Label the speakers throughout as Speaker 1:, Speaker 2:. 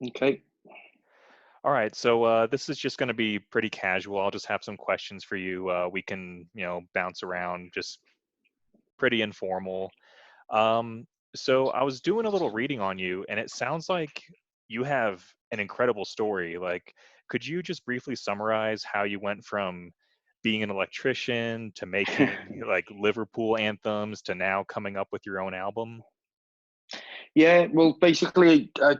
Speaker 1: Okay.
Speaker 2: All right, so this is just going to be pretty casual. I'll just have some questions for you. We can, bounce around, just pretty informal. So I was doing a little reading on you, and it sounds like you have an incredible story. Like, could you just briefly summarize how you went from being an electrician to making like Liverpool anthems to now coming up with your own album?
Speaker 1: Yeah, well, basically, as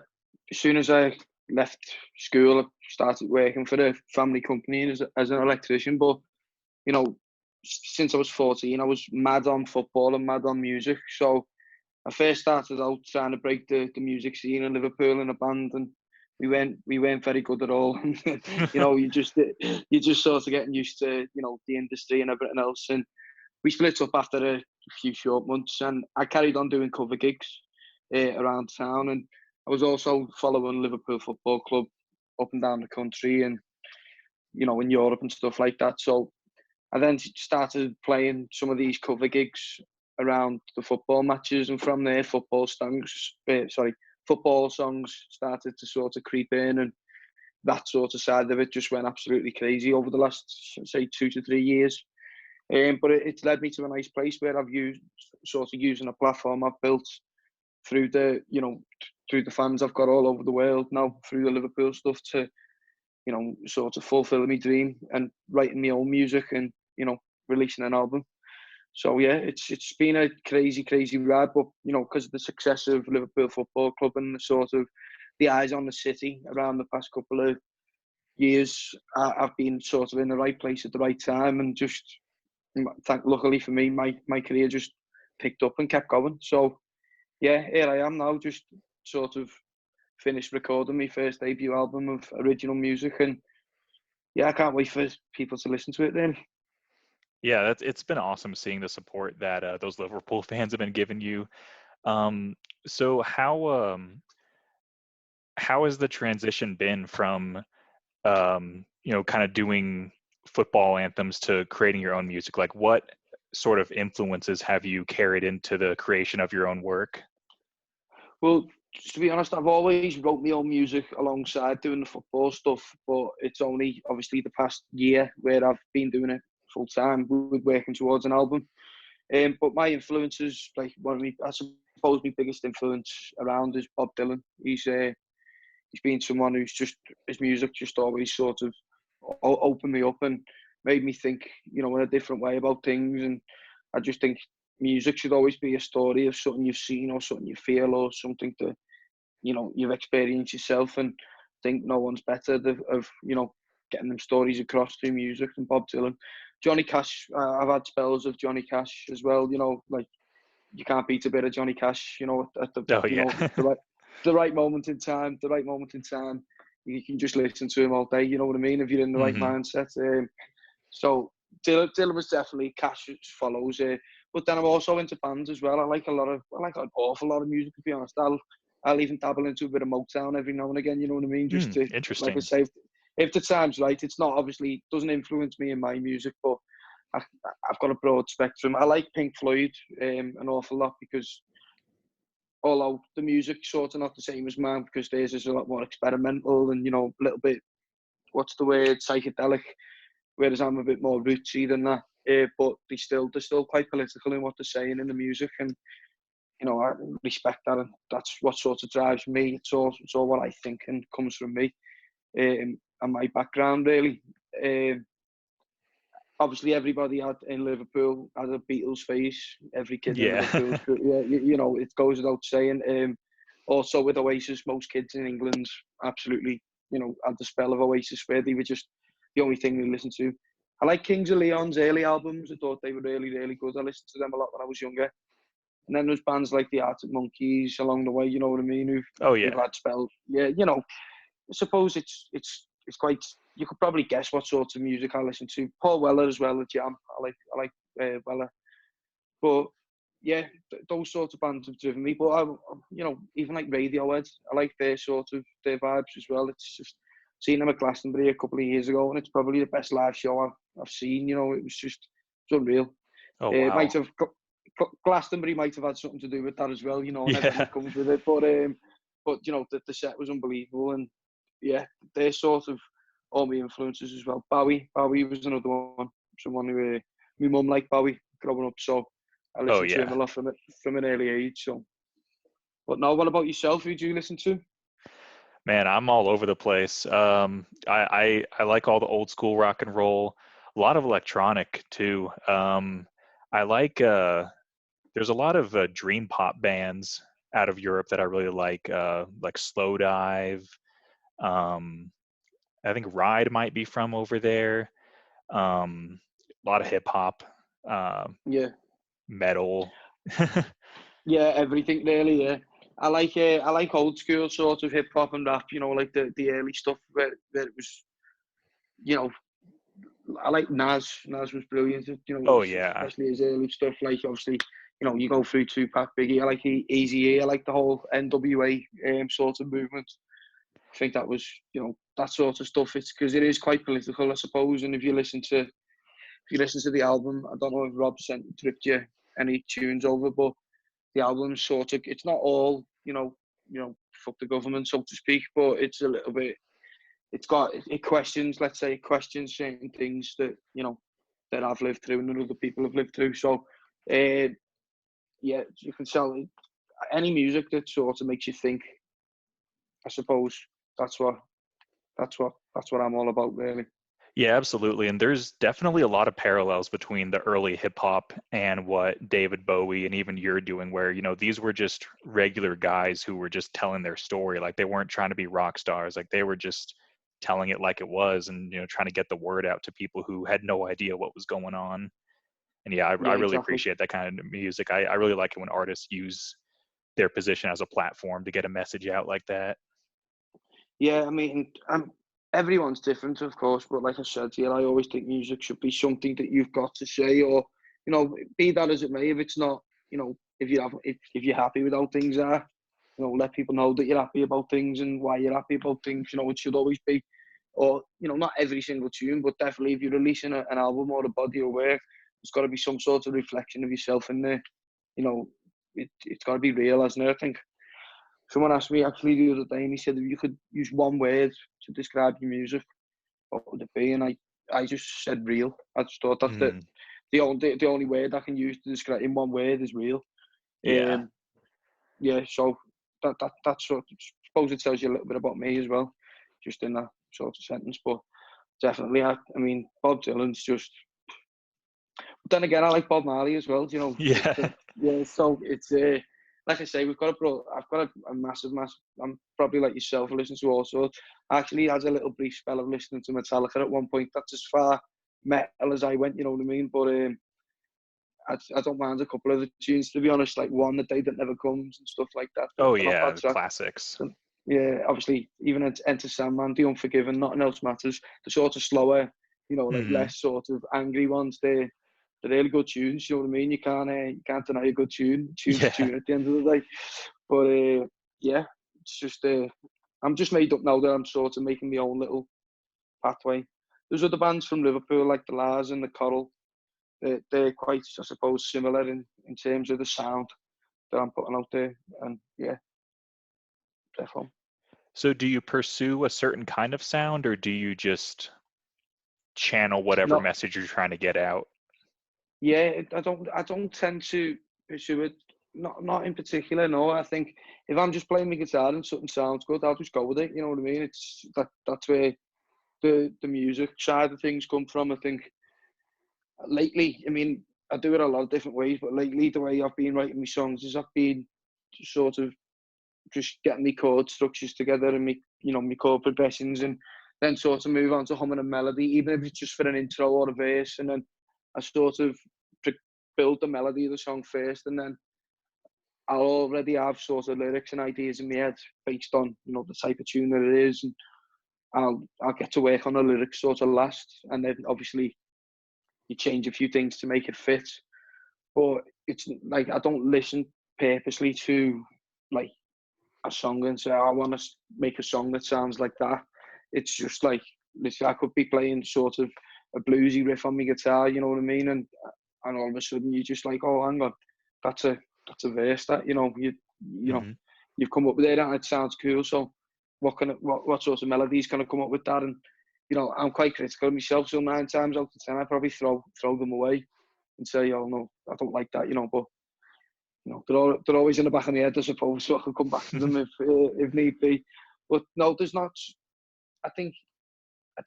Speaker 1: soon as I left school, I started working for the family company as an electrician. But you know, since I was 14, I was mad on football and mad on music. So I first started out trying to break the music scene in Liverpool in a band, and we weren't very good at all. You just sort of getting used to the industry and everything else. And we split up after a few short months, and I carried on doing cover gigs around town, and I was also following Liverpool Football Club up and down the country, and in Europe and stuff like that. So I then started playing some of these cover gigs around the football matches, and from there, football songs started to sort of creep in, and that sort of side of it just went absolutely crazy over the last, say, 2 to 3 years. But it's led me to a nice place where I've using a platform I've built through through the fans I've got all over the world now, through the Liverpool stuff, to sort of fulfilling my dream and writing my own music and releasing an album. So yeah, it's been a crazy ride, but because of the success of Liverpool Football Club and the sort of the eyes on the city around the past couple of years, I've been sort of in the right place at the right time, and just luckily for me, my career just picked up and kept going. So yeah, here I am now, just sort of finished recording my first debut album of original music, and yeah, I can't wait for people to listen to it then.
Speaker 2: Yeah, it's been awesome seeing the support that those Liverpool fans have been giving you. Um, so how has the transition been from kind of doing football anthems to creating your own music? Like, what sort of influences have you carried into the creation of your own work?
Speaker 1: Well, to be honest, I've always wrote my own music alongside doing the football stuff, but it's only obviously the past year where I've been doing it full time with working towards an album. But my influences, like I suppose my biggest influence around is Bob Dylan. He's been someone who's just, his music just always sort of opened me up and made me think, in a different way about things. And I just think music should always be a story of something you've seen or something you feel or something that you've experienced yourself. And I think no one's better of getting them stories across through music than Bob Dylan. Johnny Cash, I've had spells of Johnny Cash as well. Like, you can't beat a bit of Johnny Cash. At the
Speaker 2: Oh yeah.
Speaker 1: the right moment in time, you can just listen to him all day. You know what I mean? If you're in the right
Speaker 2: hmm
Speaker 1: mindset. So Dylan was definitely Cash follows. But then I'm also into bands as well. I like an awful lot of music, to be honest. I'll even dabble into a bit of Motown every now and again. You know what I mean? Just to, like I
Speaker 2: Interesting.
Speaker 1: say, if the time's right. It's not, obviously doesn't influence me in my music, but I, I've got a broad spectrum. I like Pink Floyd an awful lot, because although the music's sort of not the same as mine, because theirs is a lot more experimental and a little bit, what's the word, psychedelic, whereas I'm a bit more rootsy than that. But they're still quite political in what they're saying in the music, and I respect that, and that's what sort of drives me. It's all what I think and comes from me, and my background really. Um, Obviously, everybody in Liverpool has a Beatles phase. Every kid in
Speaker 2: Yeah.
Speaker 1: Liverpool, yeah, it goes without saying. Also with Oasis, most kids in England absolutely, had the spell of Oasis, where they were just the only thing they listened to. I like Kings of Leon's early albums. I thought they were really good. I listened to them a lot when I was younger. And then there's bands like the Arctic Monkeys along the way. You know what I mean?
Speaker 2: Oh
Speaker 1: Who've
Speaker 2: yeah.
Speaker 1: had spells. Yeah, I suppose it's quite. You could probably guess what sort of music I listen to. Paul Weller as well, the Jam. I like Weller, but yeah, those sorts of bands have driven me. But even like Radiohead, I like their vibes as well. It's just seen them at Glastonbury a couple of years ago, and it's probably the best live show I've seen. It was just, it's unreal.
Speaker 2: Oh
Speaker 1: It might
Speaker 2: wow.
Speaker 1: have Glastonbury might have had something to do with that as well, and everything
Speaker 2: Yeah.
Speaker 1: that comes with it. But but the set was unbelievable, and yeah, they're sort of all my influences as well. Bowie was another one, someone who my mum liked Bowie growing up, so I
Speaker 2: Oh
Speaker 1: listened to him
Speaker 2: yeah.
Speaker 1: a lot from an early age. So, but now, what about yourself? Who do you listen to?
Speaker 2: Man, I'm all over the place. I like all the old school rock and roll, a lot of electronic too. I like there's a lot of dream pop bands out of Europe that I really like Slow Dive. Um, I think Ride might be from over there. A lot of hip hop, uh,
Speaker 1: Yeah,
Speaker 2: metal.
Speaker 1: yeah, everything really. Yeah, I like old school sort of hip hop and rap. Like the early stuff where it was, you know, I like Nas. Nas was brilliant.
Speaker 2: Oh yeah,
Speaker 1: Especially his early stuff. Like obviously, you go through Tupac, Biggie. I like Eazy-E. I like the whole NWA sort of movement. I think that was, that sort of stuff. It's because it is quite political, I suppose. And if you listen to the album, I don't know if Rob tripped you any tunes over, but the album's sort of, it's not all, fuck the government, so to speak, but it's a little bit, it questions, let's say, it questions certain things that, that I've lived through and that other people have lived through. So, yeah, you can tell any music that sort of makes you think, I suppose that's what I'm all about, really.
Speaker 2: yeah, absolutely. And there's definitely a lot of parallels between the early hip hop and what David Bowie and even you're doing, where, these were just regular guys who were just telling their story. Like they weren't trying to be rock stars. Like they were just telling it like it was and, trying to get the word out to people who had no idea what was going on. And yeah, I
Speaker 1: Yeah,
Speaker 2: really
Speaker 1: exactly.
Speaker 2: appreciate that kind of music. I really like it when artists use their position as a platform to get a message out like that.
Speaker 1: Yeah, I mean, everyone's different, of course, but like I said, yeah, I always think music should be something that you've got to say, or be that as it may. If it's not, if you're happy with how things are, let people know that you're happy about things and why you're happy about things. It should always be, or not every single tune, but definitely if you're releasing an album or a body of work, there's got to be some sort of reflection of yourself in there. It's got to be real, hasn't it? I think. Someone asked me actually the other day, and he said, if you could use one word to describe your music, what would it be? And I just said real. I just thought that's
Speaker 2: Mm,
Speaker 1: the only word I can use to describe in one word is real.
Speaker 2: yeah.
Speaker 1: Yeah, so that's sort of, I suppose it tells you a little bit about me as well, just in that sort of sentence. But definitely, I mean, Bob Dylan's just. But then again, I like Bob Marley as well.
Speaker 2: Yeah.
Speaker 1: Yeah. So it's like I say, I've got a massive. I'm probably like yourself, I listen to all sorts. I actually had a little brief spell of listening to Metallica at one point. That's as far metal as I went. You know what I mean? But I don't mind a couple of the tunes, to be honest. Like One, The Day That Never Comes, and stuff like that.
Speaker 2: Oh
Speaker 1: They're not
Speaker 2: yeah,
Speaker 1: bad
Speaker 2: the
Speaker 1: tracks.
Speaker 2: classics.
Speaker 1: So, yeah, obviously, even Enter Sandman, The Unforgiven, Nothing Else Matters. The sort of slower, like
Speaker 2: Hmm.
Speaker 1: less sort of angry ones. They're really good tunes. You know what I mean? You can't deny a good tune. Tune's a
Speaker 2: Yeah.
Speaker 1: tune at the end of the day. But yeah, it's just I'm just made up now that I'm sort of making my own little pathway. There's other bands from Liverpool like the Lars and the Coral. They're quite, I suppose, similar in terms of the sound that I'm putting out there. And yeah, definitely.
Speaker 2: So do you pursue a certain kind of sound or do you just channel whatever
Speaker 1: Not
Speaker 2: message you're trying to get out?
Speaker 1: Yeah, I don't tend to pursue it. Not in particular. No, I think if I'm just playing my guitar and something sounds good, I'll just go with it. You know what I mean? That's where the music side of things come from. I think lately, I mean, I do it a lot of different ways, but lately the way I've been writing my songs is I've been sort of just getting my chord structures together and my chord progressions, and then sort of move on to humming a melody, even if it's just for an intro or a verse, and then I sort of build the melody of the song first, and then I'll already have sort of lyrics and ideas in my head based on the type of tune that it is, and I'll get to work on the lyrics sort of last, and then obviously you change a few things to make it fit. But it's like I don't listen purposely to like a song and say, "Oh, I want to make a song that sounds like that." It's just like I could be playing sort of a bluesy riff on my guitar, you know what I mean? And all of a sudden you're just like, "Oh, hang on, that's a verse that you
Speaker 2: Hmm.
Speaker 1: you've come up with it and it sounds cool. So what sort of melodies can I come up with that? And I'm quite critical of myself. So 9 times out of 10, I probably throw them away and say, oh no, I don't like that. But they're always in the back of my head, I suppose. So I can come back to them if need be. But no, there's not. I think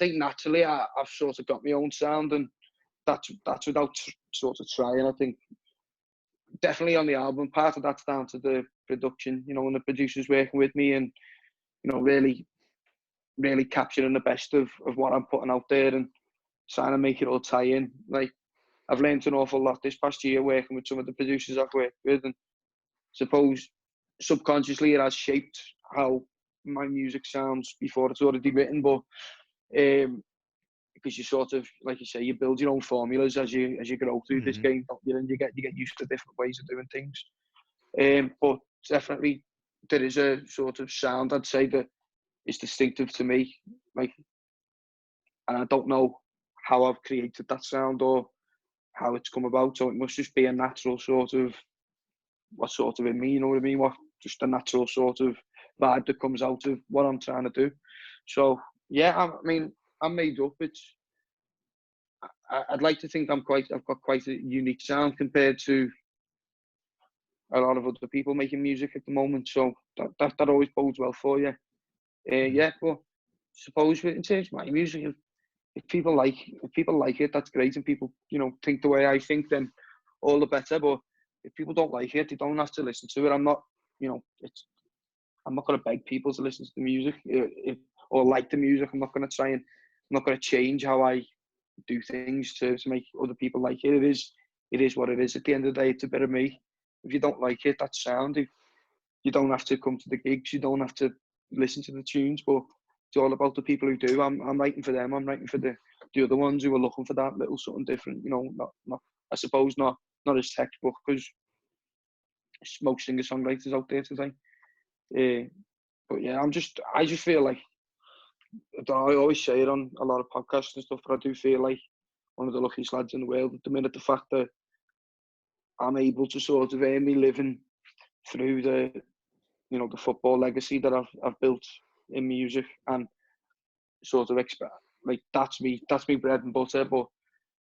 Speaker 1: naturally I've sort of got my own sound, and that's without sort of trying. I think definitely on the album, part of that's down to the production, and the producers working with me, and really capturing the best of what I'm putting out there and trying to make it all tie in. Like, I've learned an awful lot this past year working with some of the producers I've worked with, and suppose subconsciously it has shaped how my music sounds before it's already written. But because you sort of, like you say, you build your own formulas as you grow through this game, don't you? And you get used to different ways of doing things. But definitely there is a sort of sound, I'd say, that is distinctive to me. Like, and I don't know how I've created that sound or how it's come about. So it must just be a natural sort of, what's sort of in me, you know what I mean? Just a natural sort of vibe that comes out of what I'm trying to do. So yeah, I mean, I'm made up. I'd like to think I've got quite a unique sound compared to a lot of other people making music at the moment. So that always bodes well for you. Yeah, but suppose in terms of my music, if people like it, that's great. And people, think the way I think, then all the better. But if people don't like it, they don't have to listen to it. I'm not going to beg people to listen to the music or like the music. I'm not going to change how I do things to make other people like it. It is what it is. At the end of the day, it's a bit of me. If you don't like it, that's sound. You don't have to come to the gigs. You don't have to listen to the tunes. But it's all about the people who do. I'm writing for them. I'm writing for the other ones who are looking for that little something different. Not I suppose not as textbook, because most singer-songwriters out there today. But yeah, I just feel like, I always say it on a lot of podcasts and stuff, but I do feel like one of the luckiest lads in the world at the minute. The fact that I'm able to sort of earn my living through the football legacy that I've built in music, and sort of like that's me bread and butter. But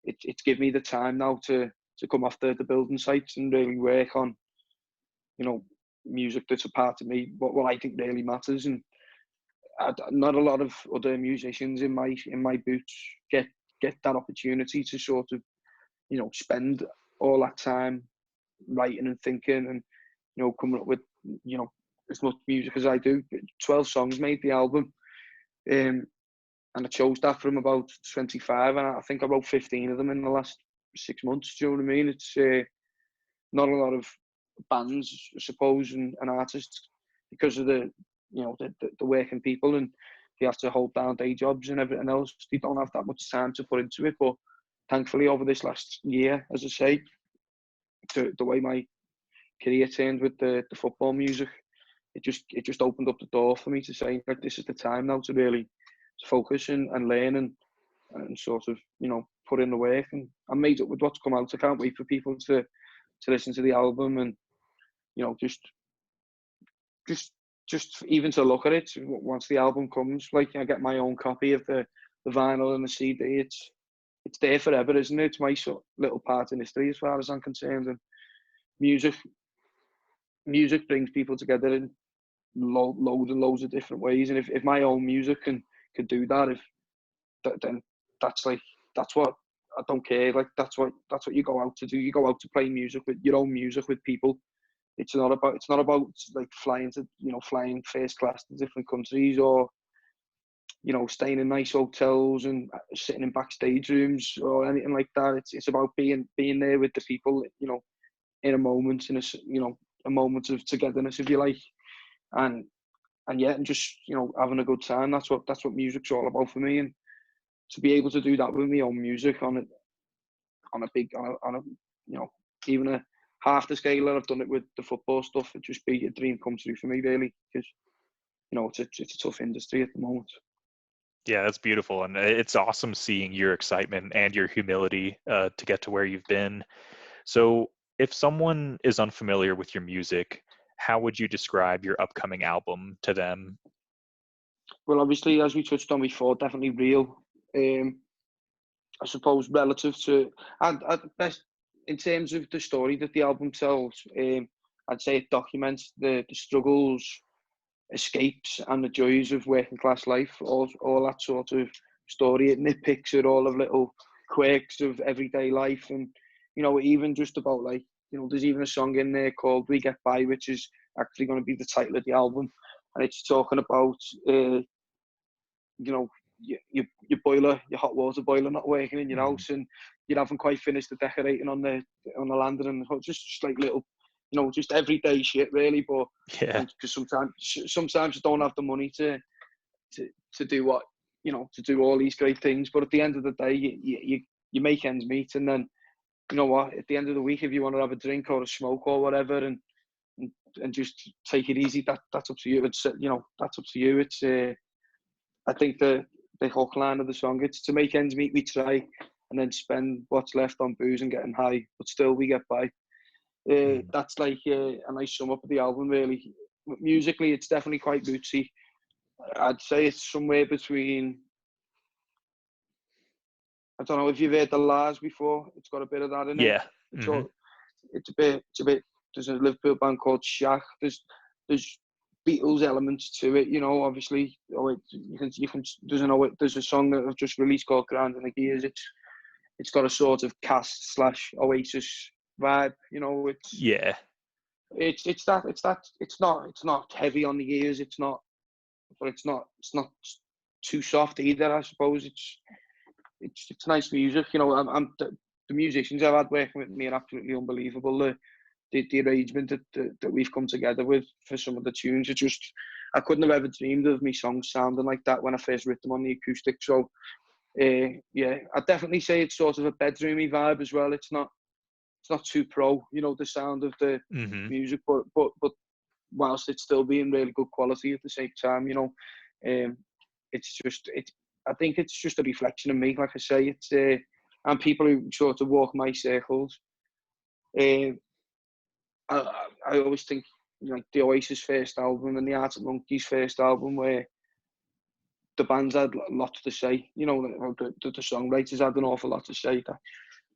Speaker 1: it's given me the time now to come off the building sites and really work on music that's a part of me, what I think really matters. And not a lot of other musicians in my boots get that opportunity to sort of spend all that time writing and thinking and coming up with as much music as I do. 12 songs made the album, and I chose that from about 25, and I think I wrote 15 of them in the last 6 months. Do you know what I mean? It's not a lot of bands, I suppose, and artists, because of the working people, and they have to hold down day jobs and everything else. They don't have that much time to put into it. But thankfully, over this last year, as I say, the way my career turned with the football music, it just opened up the door for me to say, like, this is the time now to really focus and learn and sort of put in the work. And I'm made up with what's come out. I can't wait for people to listen to the album and just even to look at it once the album comes. Like, I get my own copy of the vinyl and the CD. It's there forever, isn't it? It's my sort of little part in history as far as I'm concerned. And music brings people together in loads and loads of different ways. And if my own music can do that, then that's what I don't care. Like, that's what you go out to do. You go out to play music with your own music with people. It's not about like flying first class to different countries, or staying in nice hotels and sitting in backstage rooms or anything like that. It's about being there with the people, in a moment, a moment of togetherness, if you like, and just having a good time. That's what music's all about for me. And to be able to do that with my own music on a even a half the scale that I've done it with the football stuff, it'd just be a dream come true for me, really, because it's a tough industry at the moment.
Speaker 2: Yeah, that's beautiful, and it's awesome seeing your excitement and your humility to get to where you've been. So if someone is unfamiliar with your music, how would you describe your upcoming album to them?
Speaker 1: Well, obviously, as we touched on before, definitely real. I suppose relative to, and at best, in terms of the story that the album tells, I'd say it documents the struggles, escapes, and the joys of working class life. All that sort of story. It nitpicks at all of little quirks of everyday life, and even just about like there's even a song in there called "We Get By," which is actually going to be the title of the album, and it's talking about your boiler, your hot water boiler not working in your house, and you haven't quite finished the decorating on the landing, and just like little, just everyday shit really. But
Speaker 2: Yeah.
Speaker 1: because sometimes you don't have the money to do what to do all these great things, but at the end of the day, you make ends meet, and then you know what, at the end of the week, if you want to have a drink or a smoke or whatever, and just take it easy, that's up to you. It's that's up to you. It's I think the hook line of the song, it's to make ends meet we try, and then spend what's left on booze and getting high, but still we get by. That's like a nice sum up of the album really. Musically, it's definitely quite rootsy. I'd say it's somewhere between, I don't know if you've heard the Lars before. It's got a bit of that in it.
Speaker 2: Yeah.
Speaker 1: It's a bit. There's a Liverpool band called Shaq. There's Beatles elements to it, obviously. There's a song that I've just released called Grinding the Gears. It's got a sort of Cast / Oasis vibe, it's not heavy on the ears, but it's not too soft either, I suppose. It's nice music, the musicians I've had working with me are absolutely unbelievable. The arrangement that we've come together with for some of the tunes, I couldn't have ever dreamed of me songs sounding like that when I first wrote them on the acoustic. So I'd definitely say it's sort of a bedroomy vibe as well. It's not too pro, the sound of the music, but whilst it's still being really good quality at the same time, I think it's just a reflection of me. Like I say, it's and people who sort of walk my circles. I always think like the Oasis first album and the Arctic Monkeys first album, where the bands had lots to say. The songwriters had an awful lot to say. That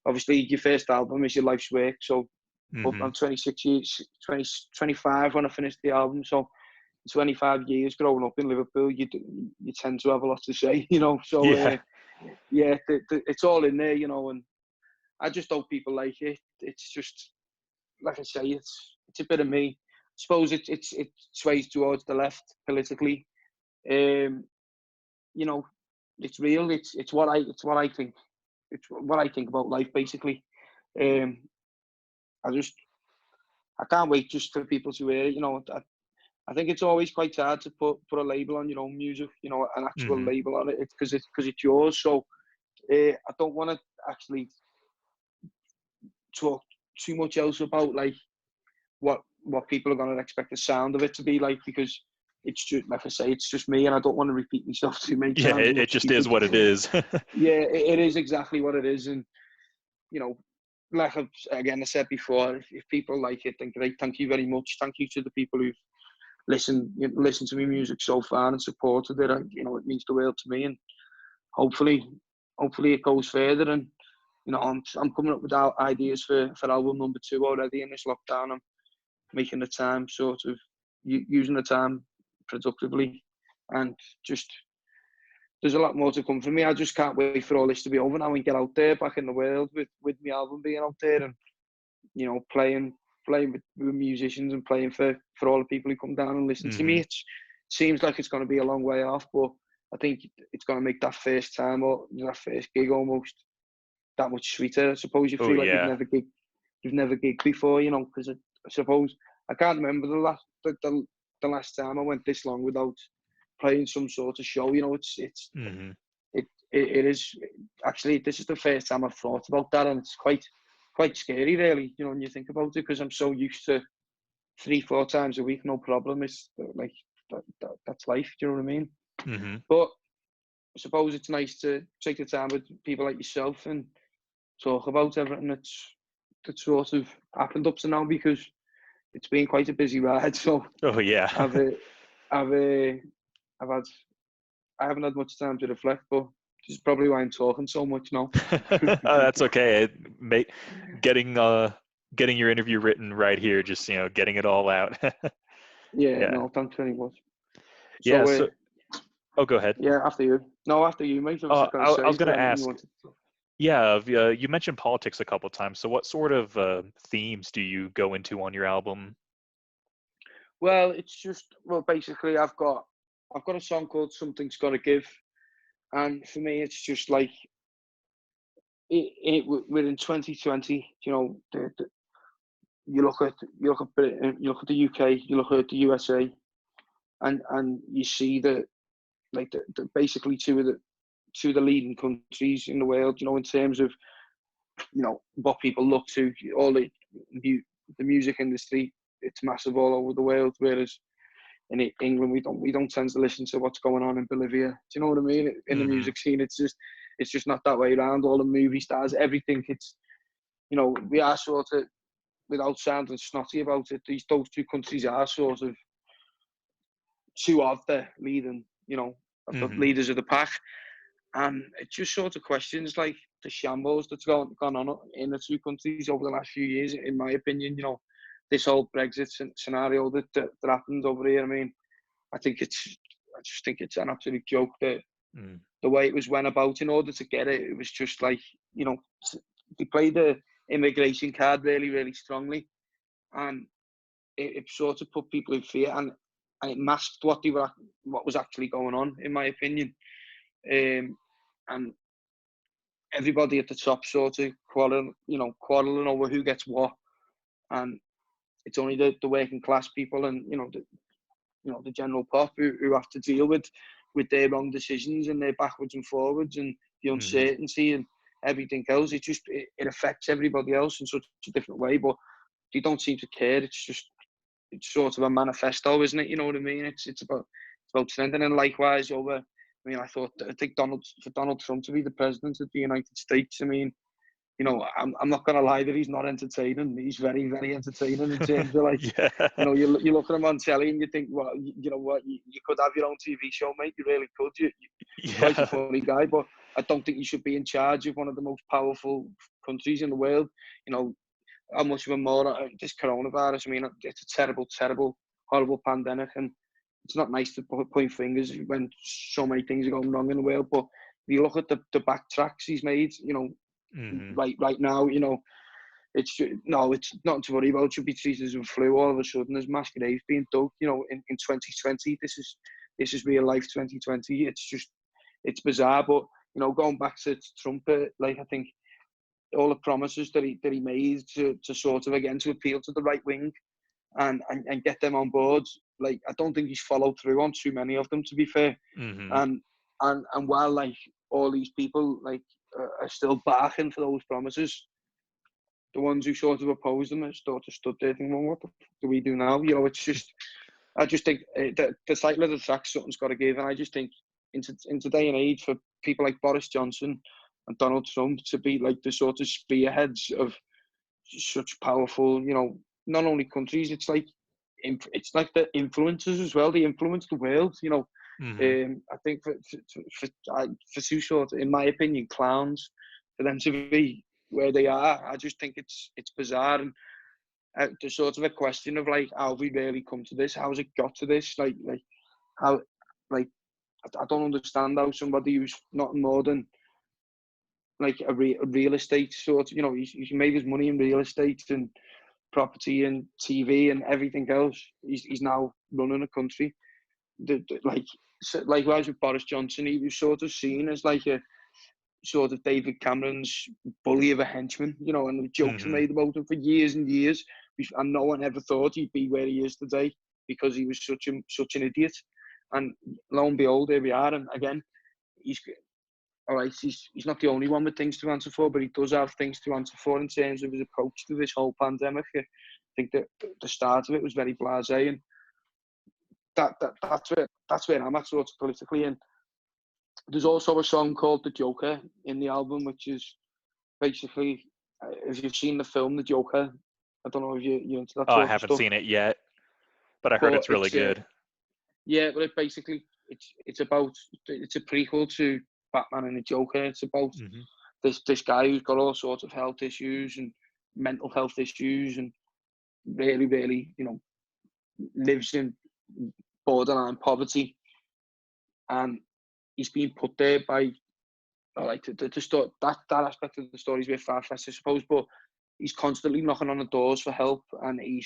Speaker 1: obviously your first album is your life's work. So I'm 26 years, 25 when I finished the album. So 25 years growing up in Liverpool, you tend to have a lot to say. So it's all in there. And I just hope people like it. It's just, like I say, it's a bit of me. I suppose it sways towards the left politically. It's real. It's what I think. It's what I think about life, basically. I can't wait just for people to hear it. I think it's always quite hard to put a label on your own music. An actual label on it. It's because it's yours. So I don't want to actually talk too much else about like what people are going to expect the sound of it to be like, because it's just, like I say, it's just me, and I don't want to repeat myself too many times.
Speaker 2: Yeah, it just is what it is.
Speaker 1: Yeah, it is exactly what it is. And like I said before, if people like it, then great, thank you very much. Thank you to the people who've listened to my music so far and supported it. It means the world to me, and hopefully it goes further. And I'm coming up with ideas for album number 2 already in this lockdown. I'm making the time, sort of using the time productively, and just there's a lot more to come from me. I just can't wait for all this to be over now and get out there back in the world with my album being out there, and playing with musicians and playing for all the people who come down and listen to me. It seems like it's going to be a long way off, but I think it's going to make that first time or that first gig almost that much sweeter. I suppose you feel like you've never gigged before, because I suppose I can't remember the last time I went this long without playing some sort of show. It is actually, this is the first time I've thought about that, and it's quite scary really, when you think about it, because I'm so used to 3-4 times a week, no problem. It's like that's life. Do you know what I mean? But I suppose it's nice to take the time with people like yourself and talk about everything that's sort of happened up to now, because it's been quite a busy ride. So
Speaker 2: Oh yeah.
Speaker 1: I've uh, I've uh, I've had I haven't had much time to reflect, but this is probably why I'm talking so much now.
Speaker 2: That's okay. Getting getting your interview written right here, just getting it all out.
Speaker 1: Yeah,
Speaker 2: Yeah.
Speaker 1: no, thanks very much.
Speaker 2: Yeah.
Speaker 1: So
Speaker 2: So, oh, go ahead.
Speaker 1: yeah, after you. No, after you, mate. I was just going to
Speaker 2: I
Speaker 1: say,
Speaker 2: was
Speaker 1: is there
Speaker 2: going to
Speaker 1: anything you
Speaker 2: ask.
Speaker 1: wanted to?
Speaker 2: Yeah, you mentioned politics a couple times. So, what sort of themes do you go into on your album?
Speaker 1: Well, it's just basically I've got a song called "Something's Gotta Give," and for me, it's just like we're in 2020. You know, you look at Britain, you look at the UK, you look at the USA, and you see that like basically two of the leading countries in the world. You know, in terms of what people look to, all the music industry. It's massive all over the world. Whereas in England, we don't tend to listen to what's going on in Bolivia. Do you know what I mean? In the
Speaker 2: Hmm.
Speaker 1: music scene, it's just not that way around. All the movie stars, everything. It's we are sort of, without sounding snotty about it, those two countries are sort of two of the leading, of the
Speaker 2: Hmm.
Speaker 1: leaders of the pack. And it just sort of questions like the shambles that's gone on in the two countries over the last few years, in my opinion. This whole Brexit scenario that happened over here. I mean, I just think it's an absolute joke that
Speaker 2: Mm.
Speaker 1: the way it was went about in order to get it. It was just like, they played the immigration card really, really strongly, and it sort of put people in fear, and it masked what was actually going on, in my opinion. And everybody at the top sort of quarreling over who gets what, and it's only the working class people and the general pop who have to deal with their wrong decisions and their backwards and forwards and the
Speaker 2: Hmm.
Speaker 1: uncertainty and everything else. It affects everybody else in such a different way, but they don't seem to care. It's sort of a manifesto, isn't it? You know what I mean? It's about trending, and likewise over. I mean, I think Donald Trump to be the president of the United States. I mean, I'm not gonna lie that he's not entertaining. He's very, very entertaining in terms of like,
Speaker 2: Yeah.
Speaker 1: you look at him on telly and you think, well, you know what, you could have your own TV show, mate. You really could. You're quite a
Speaker 2: Yeah.
Speaker 1: funny guy, but I don't think you should be in charge of one of the most powerful countries in the world. You know, how much of a more this coronavirus. I mean, it's a terrible, terrible, horrible pandemic, and it's not nice to point fingers when so many things are going wrong in the world. But if you look at the backtracks he's made,
Speaker 2: Hmm.
Speaker 1: right now, no, it's nothing to worry about. It should be treated as a flu all of a sudden. There's mass graves being dug. In 2020, this is real life 2020. It's bizarre, but going back to Trump, like I think all the promises that he made to sort of again to appeal to the right wing and get them on board. Like I don't think he's followed through on too many of them, to be fair.
Speaker 2: Hmm.
Speaker 1: And while like all these people like are still barking for those promises, the ones who sort of oppose them are sort of stood there thinking, well, what the fuck do we do now? It's just, I just think the cycle of the track, something's got to give. And I just think in today and age, for people like Boris Johnson and Donald Trump to be like the sort of spearheads of such powerful, not only countries, it's like the influencers as well. They influence the world,
Speaker 2: Hmm.
Speaker 1: I think for two sort, in my opinion, clowns, for them to be where they are, I just think it's bizarre. And there's sort of a question of like, how have we really come to this? How's it got to this? Like how, like I don't understand how somebody who's not more than like a real estate sort. He's made his money in real estate and property and TV and everything else. He's now running a country. Likewise with Boris Johnson, he was sort of seen as like a sort of David Cameron's bully of a henchman, and the jokes were
Speaker 2: Hmm.
Speaker 1: made about him for years and years, and no one ever thought he'd be where he is today because he was such an idiot. And lo and behold, here we are. And again, he's all right. He's not the only one with things to answer for, but he does have things to answer for in terms of his approach to this whole pandemic. I think that the start of it was very blasé, and that's where I'm at sort of politically. And there's also a song called "The Joker" in the album, which is basically, if you've seen the film The Joker, I don't know if you're into that
Speaker 2: Oh, I
Speaker 1: sort of
Speaker 2: haven't
Speaker 1: stuff,
Speaker 2: seen it yet, but I heard
Speaker 1: but
Speaker 2: it's really good.
Speaker 1: yeah, but it's about, it's a prequel to Batman and the Joker. It's about
Speaker 2: Hmm.
Speaker 1: this guy who's got all sorts of health issues and mental health issues, and really, lives in borderline poverty, and he's been put there by, like, the story, that aspect of the story is a bit far-fetched, I suppose, but he's constantly knocking on the doors for help, and he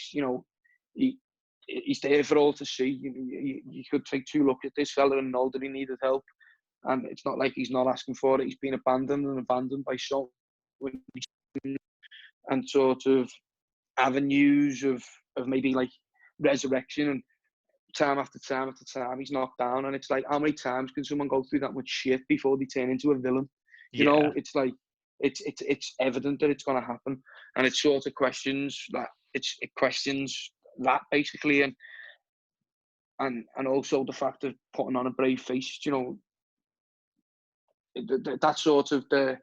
Speaker 1: he's there for all to see. You could take two look at this fella and know that he needed help, and it's not like he's not asking for it. He's been abandoned by so many, and sort of avenues of maybe like resurrection, and time after time after time he's knocked down, and it's like, how many times can someone go through that much shit before they turn into a villain?
Speaker 2: Yeah.
Speaker 1: It's like it's evident that it's going to happen, and it sort of questions that, it questions that basically, and also the fact of putting on a brave face. That's sort of the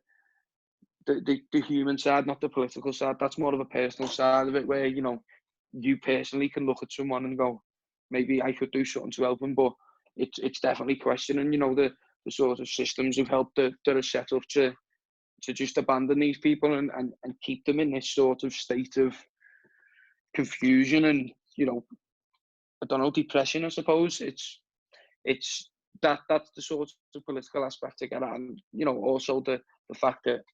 Speaker 1: human side, not the political side. That's more of a personal side of it, where you personally can look at someone and go, maybe I could do something to help them. But it's definitely questioning, the sort of systems of help that are set up to just abandon these people, and keep them in this sort of state of confusion, and I don't know, depression, I suppose. It's that's the sort of political aspect to get at, and also the fact that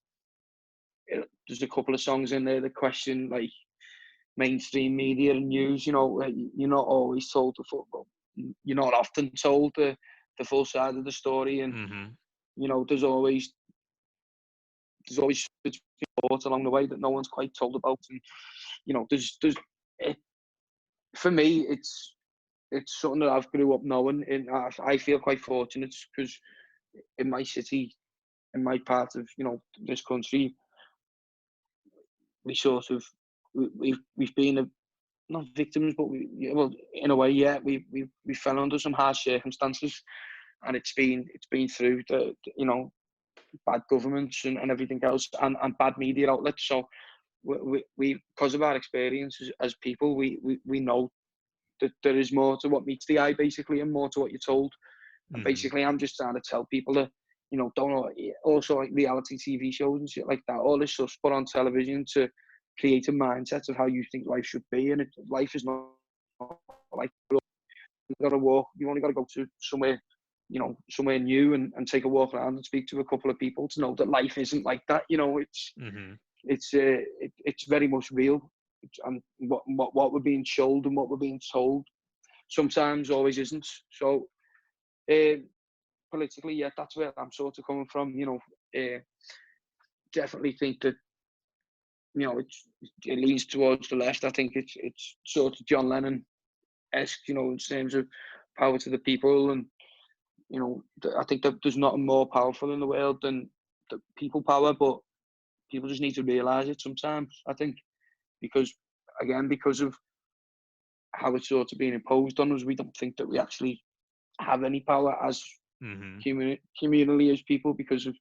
Speaker 1: there's a couple of songs in there that question, like, mainstream media and news. You're not always told the full, well, you're not often told the full side of the story, and
Speaker 2: Hmm.
Speaker 1: there's always thoughts along the way that no one's quite told about, and there's it, for me, it's something that I've grew up knowing, and I feel quite fortunate, because in my city, in my part of this country, we sort of we've been not victims, but well, in a way, yeah, we fell under some harsh circumstances, and it's been through the bad governments, and everything else, and bad media outlets. So we because of our experiences as people, we know that there is more to what meets the eye, basically, and more to what you're told. And
Speaker 2: Hmm.
Speaker 1: basically, I'm just trying to tell people that don't know, also, like, reality TV shows and shit like that. All this stuff's put on television to create a mindset of how you think life should be, and life is not like, you got to walk. You only got to go to somewhere new, and take a walk around and speak to a couple of people to know that life isn't like that.
Speaker 2: Hmm.
Speaker 1: It's very much real, and what we're being showed and what we're being told sometimes always isn't. So, politically, yeah, that's where I'm sort of coming from. Definitely think that it leans towards the left. I think it's sort of John Lennon-esque, in terms of power to the people, and I think that there's nothing more powerful in the world than the people power, but people just need to realise it sometimes, I think, because, again, because of how it's sort of being imposed on us, we don't think that we actually have any power as
Speaker 2: Hmm.
Speaker 1: communally, as people, because of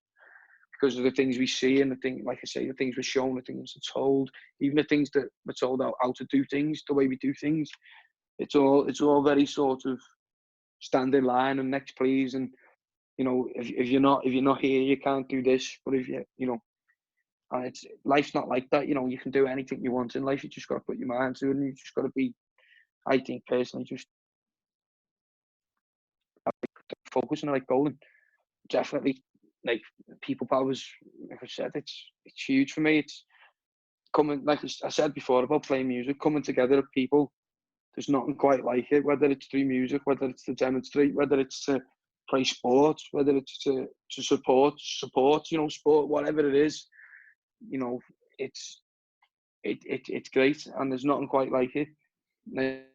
Speaker 1: the things we see, and like I say, the things we're shown, the things we're told, even the things that we're told how to do things, the way we do things. It's all very sort of stand in line and next please, and if you're not here, you can't do this. But if and it's life's not like that. You can do anything you want in life. You just got to put your mind to it, and you just got to be, I think personally, just focus on the right goal. And definitely, like, people powers, like I said, it's huge for me. It's coming, like I said before, about playing music, coming together of people. There's nothing quite like it, whether it's through music, whether it's to demonstrate, whether it's to play sports, whether it's to support, sport, whatever it is. It's it's great, and there's nothing quite like it. Like,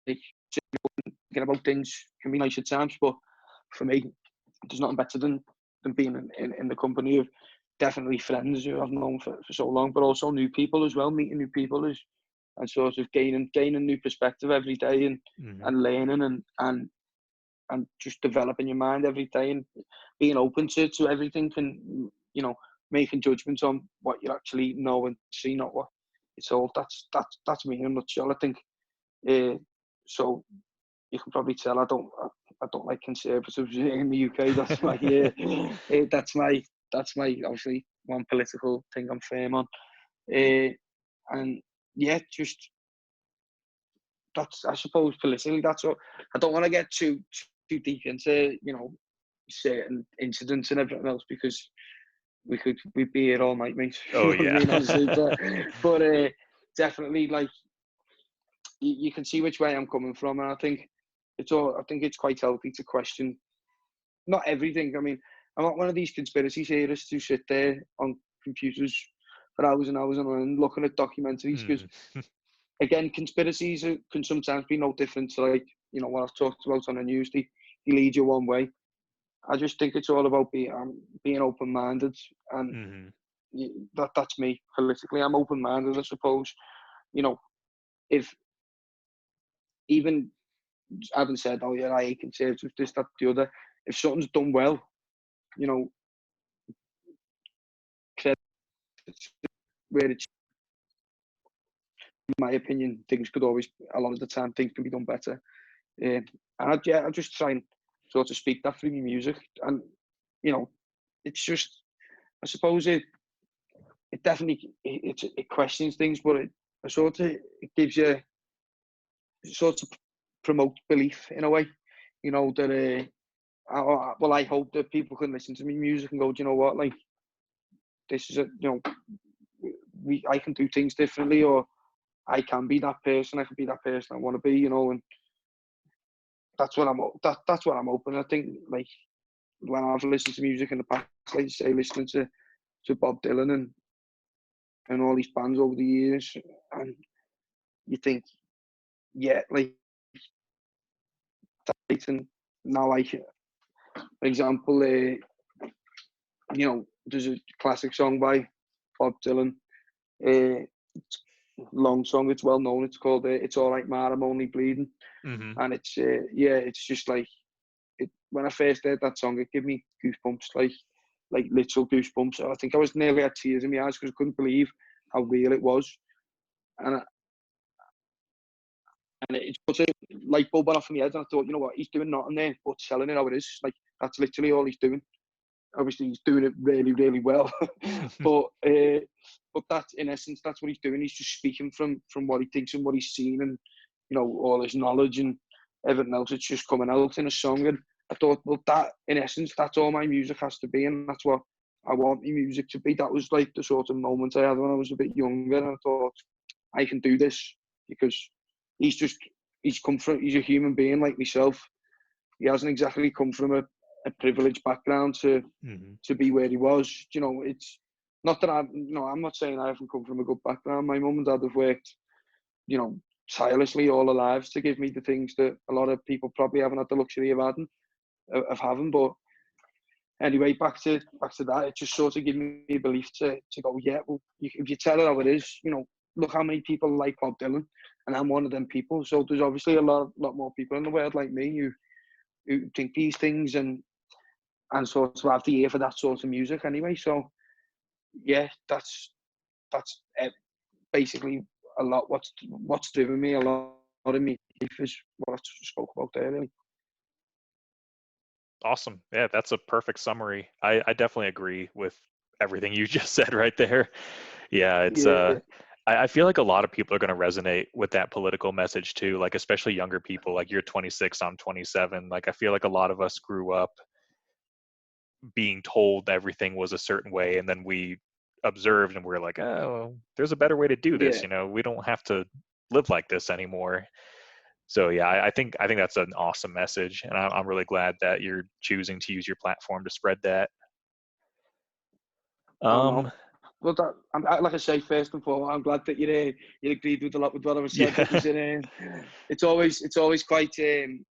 Speaker 1: thinking about things can be nice at times, but for me, there's nothing better than being in the company of definitely friends who I've known for so long, but also new people as well, meeting new people, and sort of gaining new perspective every day, and
Speaker 2: Hmm.
Speaker 1: and learning, and just developing your mind every day, and being open to everything, and making judgments on what you actually know and see, not what it's all that's me in a nutshell. I think so. You can probably tell I don't like conservatives in the UK. That's my that's my obviously one political thing I'm firm on. And yeah, just that's, I suppose, politically, that's all. I don't want to get too deep into, certain incidents and everything else, because we'd be here all night, mate.
Speaker 2: Oh
Speaker 1: You know what I
Speaker 2: yeah.
Speaker 1: mean? Honestly, but definitely, like, you can see which way I'm coming from, and I think it's quite healthy to question not everything. I mean, I'm not one of these conspiracy theorists who sit there on computers for hours and hours on end looking at documentaries, because again, conspiracies can sometimes be no different to, like, what I've talked about on the news. They lead you one way. I just think it's all about being open-minded, and that's me politically. I'm open-minded, I suppose. If even having said, oh yeah, I hate conservatives, this, that, the other, if something's done well, credit where it's, in my opinion, things could always, a lot of the time, things can be done better. And I just try and sort of speak that through my music, and it's just, I suppose it definitely it questions things, but it gives you, sort of promote belief in a way, that I hope that people can listen to me music and go, do you know what, like, this is I can do things differently, or I can be that person. I can be that person I want to be, and that's what that's what I'm hoping. I think, like, when I've listened to music in the past, like you say, listening to Bob Dylan and all these bands over the years, and you think, yeah, like, and now, like, for example, there's a classic song by Bob Dylan, long song, it's well known, it's called It's All Right Ma, I'm Only Bleeding. And it's it's just like, when I first heard that song, it gave me goosebumps, like literal goosebumps. I think I was nearly had tears in my eyes, because I couldn't believe how real it was. And it's sort of light bulb went off in my head, and I thought, you know what, he's doing nothing there but selling it how it is. Like, that's literally all he's doing. Obviously, he's doing it really, really well. but that's, in essence, that's what he's doing. He's just speaking from what he thinks and what he's seen, and all his knowledge and everything else. It's just coming out in a song. And I thought, well, that, in essence, that's all my music has to be, and that's what I want my music to be. That was like the sort of moment I had when I was a bit younger, and I thought, I can do this, because he's a human being like myself. He hasn't exactly come from a privileged background to be where he was. It's not that I'm not saying I haven't come from a good background. My mum and dad have worked, tirelessly all their lives to give me the things that a lot of people probably haven't had the luxury of having. But anyway, back to that. It just sort of gave me a belief to go, yeah, well, if you tell it how it is, look how many people like Bob Dylan, and I'm one of them people. So there's obviously a lot more people in the world like me who think these things and sort of have the ear for that sort of music anyway. So yeah, that's basically a lot what's driven me. A lot of me is what I spoke about there, really.
Speaker 2: Awesome. Yeah, that's a perfect summary. I definitely agree with everything you just said right there. Yeah, it's I feel like a lot of people are going to resonate with that political message too, like especially younger people. Like, you're 26, I'm 27. Like, I feel like a lot of us grew up being told everything was a certain way, and then we observed and we're like, oh, there's a better way to do this. We don't have to live like this anymore. So yeah, I think that's an awesome message, and I'm really glad that you're choosing to use your platform to spread that.
Speaker 1: No. Well, like I say, first and foremost, I'm glad that you agreed with a lot with what I was said.
Speaker 2: Yeah.
Speaker 1: It's always quite, when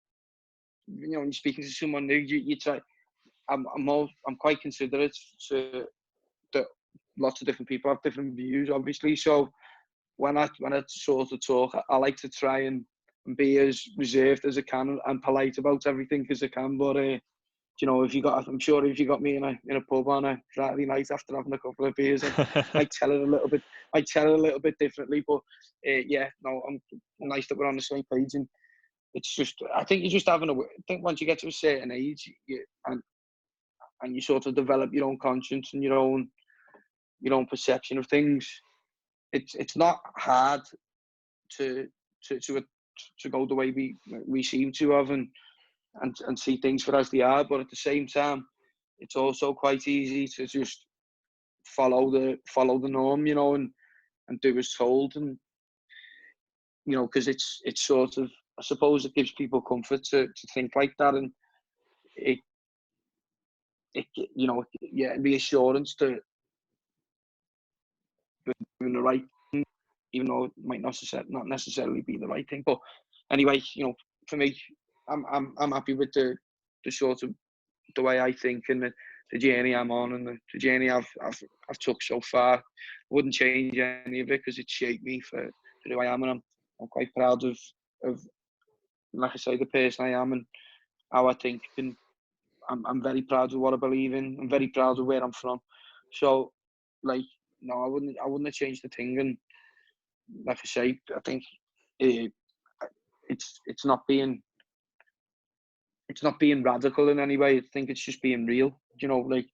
Speaker 1: you're speaking to someone new, you try. I'm quite considerate to that. Lots of different people have different views, obviously. So when I sort of talk, I like to try and be as reserved as I can and polite about everything as I can. But you know, I'm sure if you got me in a pub on a Friday night after having a couple of beers, I might tell it a little bit differently. But yeah, no, I'm nice that we're on the same page. And it's just, I think I think once you get to a certain age, and you sort of develop your own conscience and your own perception of things, it's not hard to go the way we seem to have and see things for as they are. But at the same time, it's also quite easy to just follow the norm, you know, and do as told. And you know, because it's sort of, I suppose it gives people comfort to think like that, and it you know, yeah, reassurance to doing the right thing, even though it might not necessarily be the right thing. But anyway, you know, for me, I'm happy with the sort of the way I think and the journey I'm on, and the journey I've took so far. Wouldn't change any of it because it shaped me for who I am, and I'm quite proud of like I say, the person I am and how I think, and I'm very proud of what I believe in. I'm very proud of where I'm from. So, like, no, I wouldn't have changed the thing. And like I say, I think it's not being radical in any way. I think it's just being real. You know, like,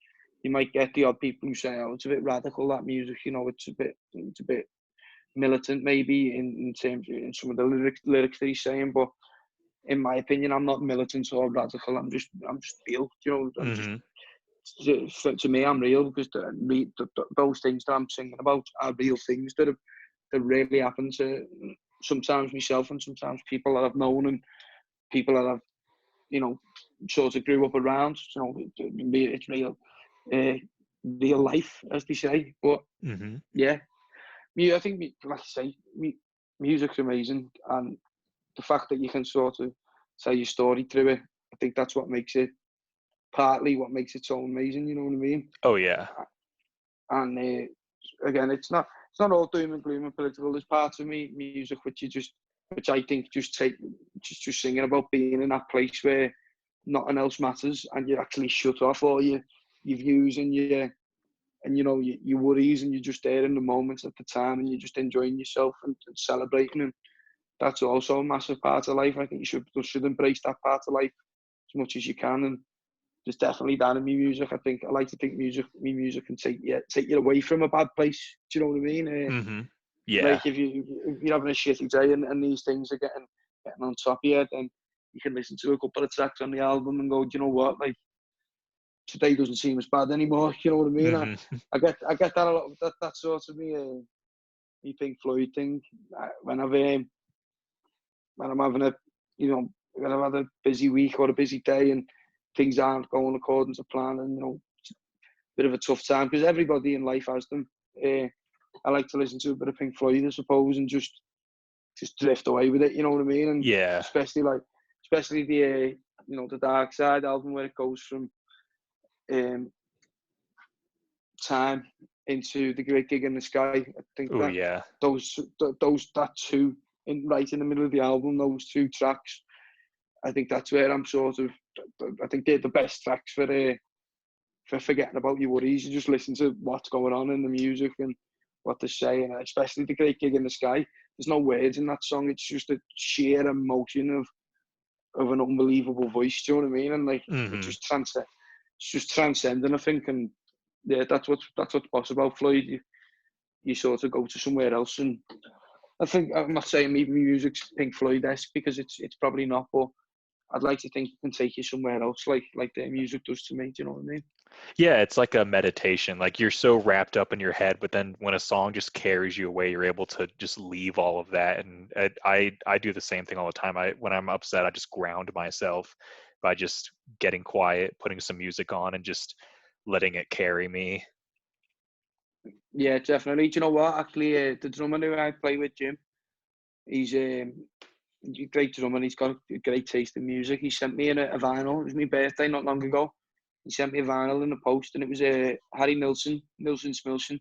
Speaker 1: you might get the odd people who say, "Oh, it's a bit radical, that music." You know, it's a bit militant maybe in terms in some of the lyrics that he's saying. But in my opinion, I'm not militant or radical. I'm just real. You know, I'm just, to me, I'm real because those things that I'm singing about are real things that really happen to sometimes myself and sometimes people that I've known and people that I've, you know, sort of grew up around. You know, it's real, real life, as they say. But yeah, I think, like I say, music's amazing, and the fact that you can sort of tell your story through it, I think that's what makes it, partly what makes it so amazing. You know what I mean?
Speaker 2: Oh yeah.
Speaker 1: And again, it's not all doom and gloom and political. There's parts of music which I think just singing about being in that place where nothing else matters, and you actually shut off all your views and you know, your worries, and you're just there in the moments at the time, and you're just enjoying yourself and celebrating. And that's also a massive part of life. I think you should embrace that part of life as much as you can. And there's definitely that in my music. I like to think my music can take you away from a bad place. Do you know what I mean?
Speaker 2: Yeah.
Speaker 1: Like if you're having a shitty day and these things are getting on top of you, then you can listen to a couple of tracks on the album and go, do you know what? Like, today doesn't seem as bad anymore. You know what I mean? I get that a lot. That sort of me Pink Floyd thing. When I'm having when I've had a busy week or a busy day and things aren't going according to plan, and you know, it's a bit of a tough time because everybody in life has them. I like to listen to a bit of Pink Floyd, I suppose, and just drift away with it. You know what I mean? And
Speaker 2: yeah.
Speaker 1: especially the the Dark Side album, where it goes from time into The Great Gig in the Sky. I think that two right in the middle of the album, those two tracks, I think that's where I'm sort of, I think they're the best tracks for forgetting about your worries. You just listen to what's going on in the music and what they're saying, especially The Great Gig in the Sky. There's no words in that song. It's just a sheer emotion of an unbelievable voice. Do you know what I mean? And like, it just transcending, I think. And yeah, that's what's possible about Floyd. You sort of go to somewhere else, and I think, I'm not saying maybe music's Pink Floyd-esque because it's probably not, but I'd like to think it can take you somewhere else, like their music does to me. Do you know what I mean?
Speaker 2: Yeah, it's like a meditation. Like, you're so wrapped up in your head, but then when a song just carries you away, you're able to just leave all of that. And I do the same thing all the time. When I'm upset, I just ground myself by just getting quiet, putting some music on, and just letting it carry me.
Speaker 1: Yeah, definitely. Do you know what? Actually, the drummer who I play with, Jim, he's a great drummer. He's got a great taste in music. He sent me a vinyl. It was my birthday not long ago. He sent me a vinyl in the post, and it was Harry Nilsson Smilson.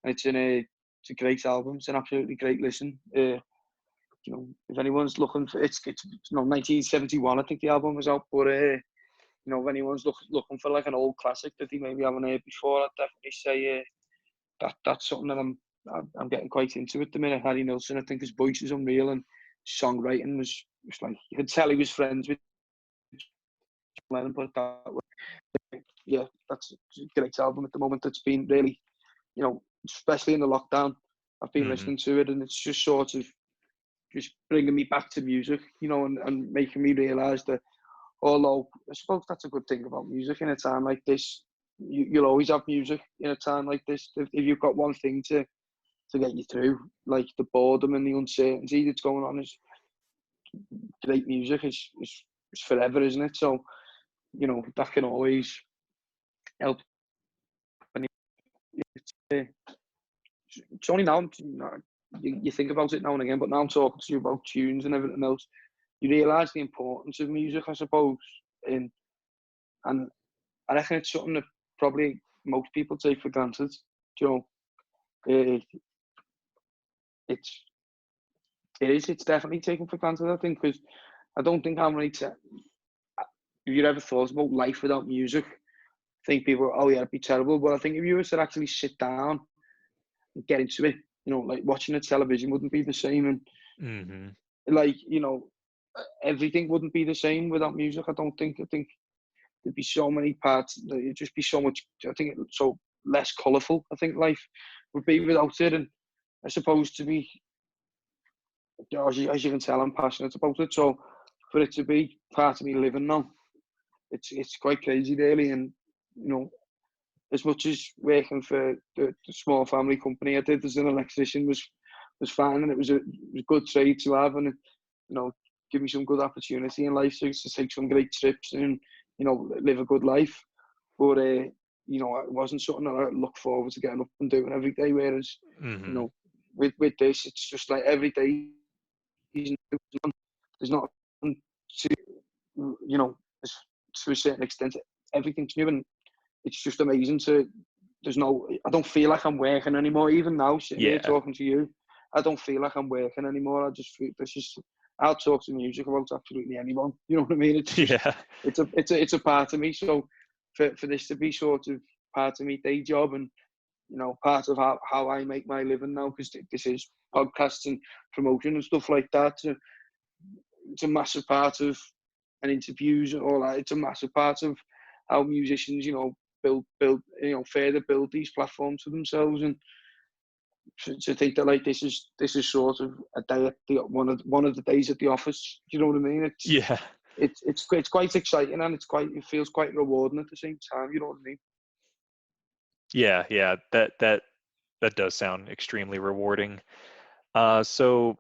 Speaker 1: And it's a great album. It's an absolutely great listen. You know, if anyone's looking for it's 1971, I think the album was out, but you know, if anyone's looking for like an old classic that they maybe haven't heard before, I'd definitely say that's something that I'm getting quite into at the minute. Harry Nilsson, I think his voice is unreal, and songwriting was like, you could tell he was friends with John Lennon, put it that way. Yeah, that's a great album at the moment. That's been really, you know, especially in the lockdown, I've been
Speaker 2: Hmm.
Speaker 1: listening to it, and it's just sort of just bringing me back to music, you know, and making me realise that although I suppose that's a good thing about music in a time like this, you'll always have music in a time like this. If you've got one thing to get you through, like the boredom and the uncertainty that's going on, is great music is forever, isn't it? So, you know, that can always help. And it's only now, you think about it now and again, but now I'm talking to you about tunes and everything else, you realise the importance of music, I suppose. And I reckon it's something that probably most people take for granted. You know, uh, it's it's definitely taken for granted, I think, because I don't think how many if you ever thought about life without music, I think people, oh yeah, it'd be terrible. But I think if you were to actually sit down and get into it, you know, like watching a television wouldn't be the same, and
Speaker 2: Hmm.
Speaker 1: like, you know, everything wouldn't be the same without music. I don't think. I think there'd be so many parts. It'd just be so much. I think it's so less colourful. I think life would be without it, and I suppose to be, you know, as you can tell, I'm passionate about it. So for it to be part of me living now, it's quite crazy, really. And you know, as much as working for the small family company I did as an electrician was fine, and it was a good trade to have, and it, you know, give me some good opportunity in life to take some great trips and, you know, live a good life. But you know, it wasn't something that I look forward to getting up and doing every day. Whereas, you
Speaker 2: Hmm.
Speaker 1: know, with this, it's just like every day there's not to, you know, to a certain extent, everything's new, and it's just amazing to. There's no, I don't feel like I'm working anymore. Even now, sitting here
Speaker 2: Yeah.
Speaker 1: talking to you, I don't feel like I'm working anymore. I just feel this is. I'll talk to music about absolutely anyone. You know what I mean? It's just,
Speaker 2: Yeah.
Speaker 1: it's a part of me. So for this to be sort of part of me day job, and you know, part of how I make my living now, because this is podcasts and promotion and stuff like that. So it's a massive part of, and interviews and all that. It's a massive part of how musicians, you know, build, you know, further build these platforms for themselves. And to think that like this is sort of a day at the one of the days at the office. Do you know what I mean?
Speaker 2: Yeah.
Speaker 1: It's quite exciting, and it feels quite rewarding at the same time. You know what I mean?
Speaker 2: Yeah. Yeah. That does sound extremely rewarding. So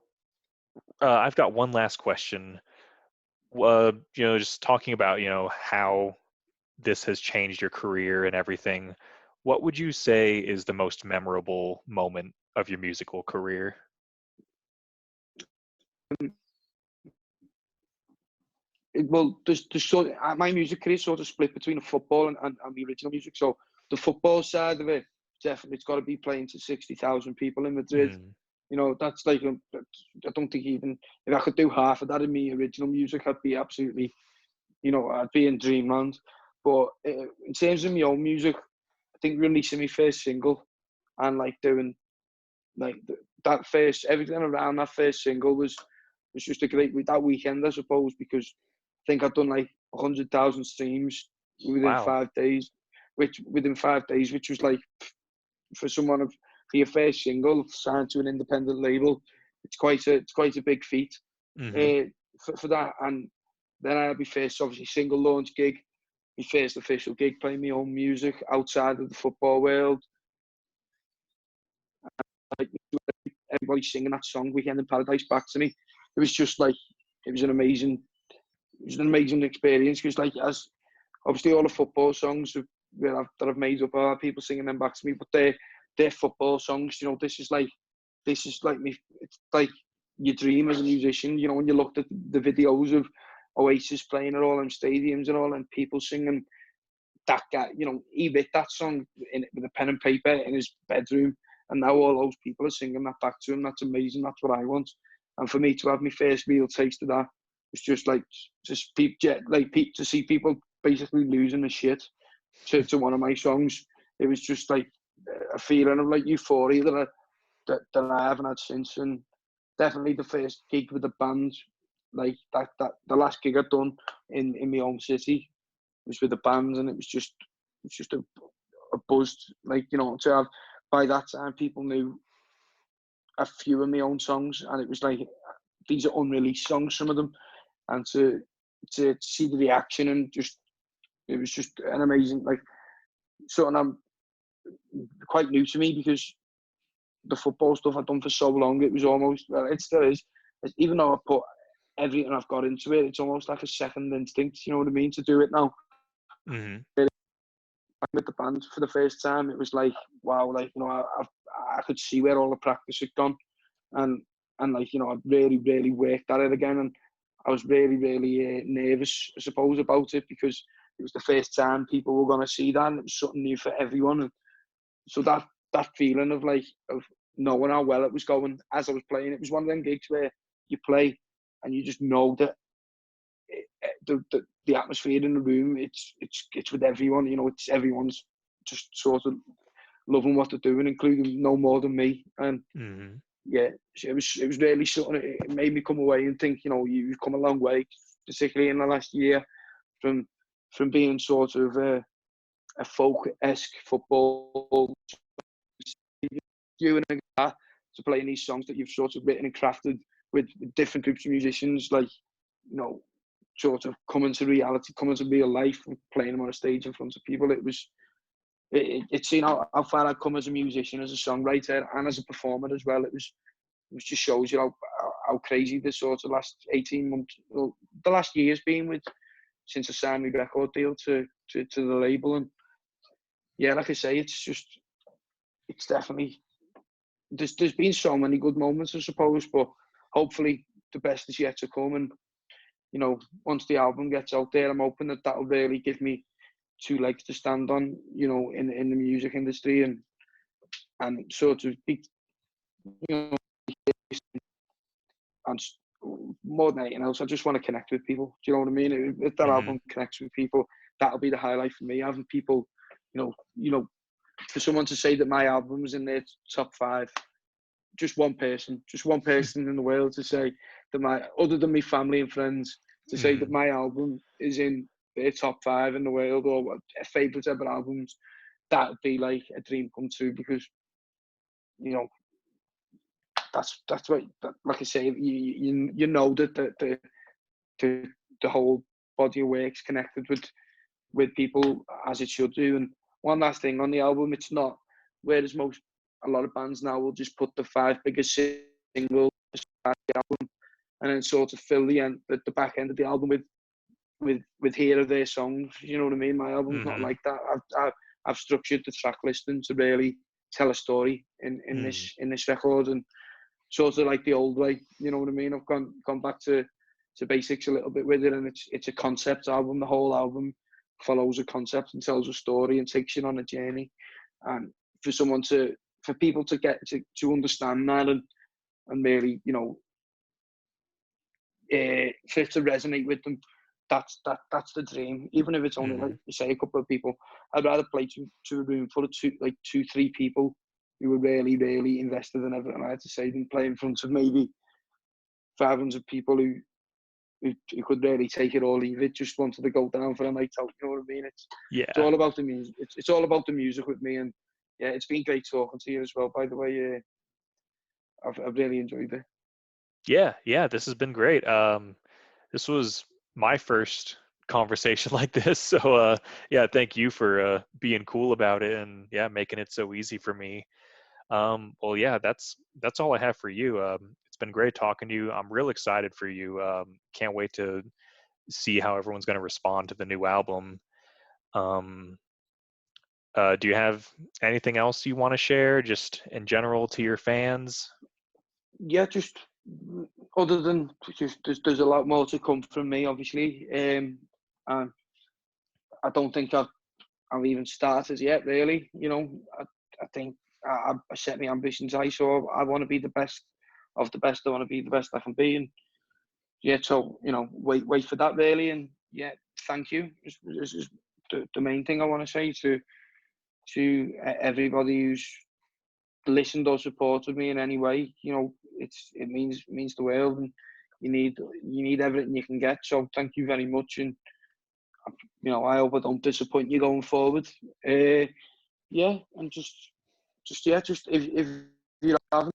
Speaker 2: I've got one last question. You know, just talking about, you know, how this has changed your career and everything. What would you say is the most memorable moment of your musical career?
Speaker 1: Well, there's sort of, my music career sort of split between the football and the original music. So the football side of it, definitely, it's got to be playing to 60,000 people in Madrid.
Speaker 2: Mm.
Speaker 1: You know, that's like, I don't think even if I could do half of that in my original music, I'd be absolutely, you know, I'd be in dreamland. But in terms of my own music, I think releasing my first single and like doing like that first, everything around that first single was just a great that weekend, I suppose, because I think I'd done like 100,000 streams within
Speaker 2: Wow.
Speaker 1: 5 days, which was like, for someone of for your first single signed to an independent label, it's quite a big feat
Speaker 2: Hmm.
Speaker 1: uh, for that. And then I had my first obviously single launch gig, my first official gig playing my own music outside of the football world. Like, everybody singing that song "Weekend in Paradise" back to me. It was just like, it was an amazing experience, because like, as obviously all the football songs that I've made up are people singing them back to me, but they're football songs. You know, this is like me. It's like your dream as a musician. You know, when you looked at the videos of Oasis playing at all them stadiums and all, and people singing that guy, you know, he wrote that song with a pen and paper in his bedroom, and now all those people are singing that back to him. That's amazing. That's what I want. And for me to have my first real taste of that, it's just like, just to see people basically losing the shit to one of my songs. It was just like a feeling of like euphoria that I haven't had since. And definitely the first gig with the band, like that the last gig I'd done in my own city was with the band, and it's just a buzz, like, you know, to have, by that time people knew a few of my own songs, and it was like, these are unreleased songs, some of them, and to see the reaction, and just, it was just an amazing, like, something I'm quite new to me, because the football stuff I've done for so long, it was almost, well, it still is, even though I put everything I've got into it, it's almost like a second instinct, you know what I mean, to do it now.
Speaker 2: Mm-hmm.
Speaker 1: With the band for the first time, it was like, wow, like, you know, I could see where all the practice had gone, and like, you know, I'd really worked at it again, and I was really nervous, I suppose, about it, because it was the first time people were going to see that, and it was something new for everyone. And so that feeling of like, of knowing how well it was going as I was playing, it was one of them gigs where you play and you just know that the atmosphere in the room, it's with everyone, you know, it's everyone's just sort of loving what they're doing, including no more than me. And yeah, it was really something. It made me come away and think, you know, you've come a long way, particularly in the last year, from being sort of a folk-esque football, you and that, to playing these songs that you've sort of written and crafted with different groups of musicians, like, you know, sort of coming to reality, coming to real life, and playing them on a stage in front of people. It's seen how far I've come as a musician, as a songwriter, and as a performer as well. It just shows you how crazy the sort of last 18 months, well, the last year's been, with since I signed my record deal to the label. And yeah, like I say, it's definitely, there's been so many good moments, I suppose, but hopefully the best is yet to come. And, you know, once the album gets out there, I'm hoping that will really give me two legs to stand on, you know, in the music industry, and sort of be, you know, and more than anything else, I just want to connect with people. Do you know what I mean? If that album connects with people, that'll be the highlight for me. Having people, you know, for someone to say that my album was in their top 5, just one person in the world to say that other than my family and friends, to say that my album is in their top 5 in the world, or favourite ever albums, that would be like a dream come true, because, you know, that's what, like I say, you know that the whole body of work's connected with people as it should do. And one last thing on the album, it's not, whereas a lot of bands now will just put the 5 biggest singles at the album, and then sort of fill the back end of the album with here or there songs. You know what I mean? My album's not like that. I've structured the track listing to really tell a story in this record, and sort of like the old way. You know what I mean? I've gone back to basics a little bit with it, and it's a concept album. The whole album follows a concept and tells a story and takes you on a journey. And for people to get to understand that, and really, you know, for it to resonate with them, that's the dream. Even if it's only, like you say, a couple of people, I'd rather play to a room full of 2-3 people who were really invested in everything I had to say, than play in front of maybe 500 people who could really take it or leave it, just wanted to go down for a night out. You know what I mean? It's all about the music. It's all about the music with me. And yeah, it's been great talking to you as well, by the way. I've really enjoyed it.
Speaker 2: Yeah, this has been great. This was my first conversation like this, so yeah, thank you for being cool about it, and yeah, making it so easy for me. Well, yeah, that's all I have for you. It's been great talking to you. I'm real excited for you. Can't wait to see how everyone's going to respond to the new album. Do you have anything else you want to share, just in general, to your fans?
Speaker 1: Yeah, just other than just there's a lot more to come from me, obviously. And I don't think I've even started yet, really. You know, I think I set my ambitions high, so I want to be the best of the best. I want to be the best I can be, and yeah, so, you know, wait for that, really. And yeah, thank you. Is the main thing I want to say to everybody who's listened or supported me in any way. You know, it means the world, and you need everything you can get. So thank you very much, and you know, I hope I don't disappoint you going forward. Yeah, and just if you haven't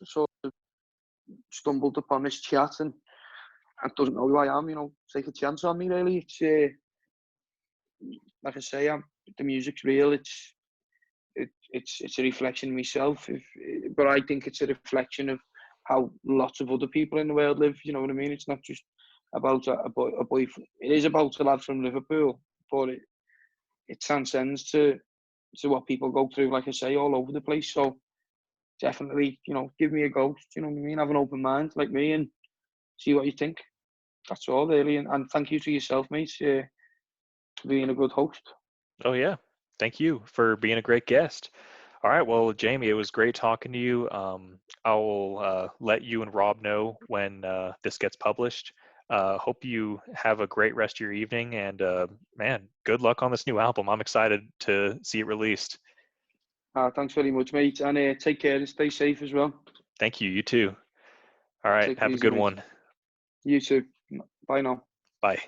Speaker 1: sort of stumbled upon this chat and doesn't know who I am, you know, take a chance on me. Really, it's like I say, the music's real. It's a reflection of myself. But I think it's a reflection of how lots of other people in the world live. You know what I mean? It's not just about a boy. It is about a lad from Liverpool, but it transcends to what people go through. Like I say, all over the place. So definitely, you know, give me a go. You know what I mean? Have an open mind like me and see what you think. That's all really. And thank you to yourself, mate, for being a good host.
Speaker 2: Oh yeah, thank you for being a great guest. All right, well, Jamie, it was great talking to you. I will let you and Rob know when this gets published. Hope you have a great rest of your evening, and man, good luck on this new album. I'm excited to see it released.
Speaker 1: Thanks very much, mate, and take care and stay safe as well.
Speaker 2: Thank you. You too. All right,
Speaker 1: Take it
Speaker 2: have a
Speaker 1: easy,
Speaker 2: good
Speaker 1: mate.
Speaker 2: one.
Speaker 1: You too. Bye now.
Speaker 2: Bye.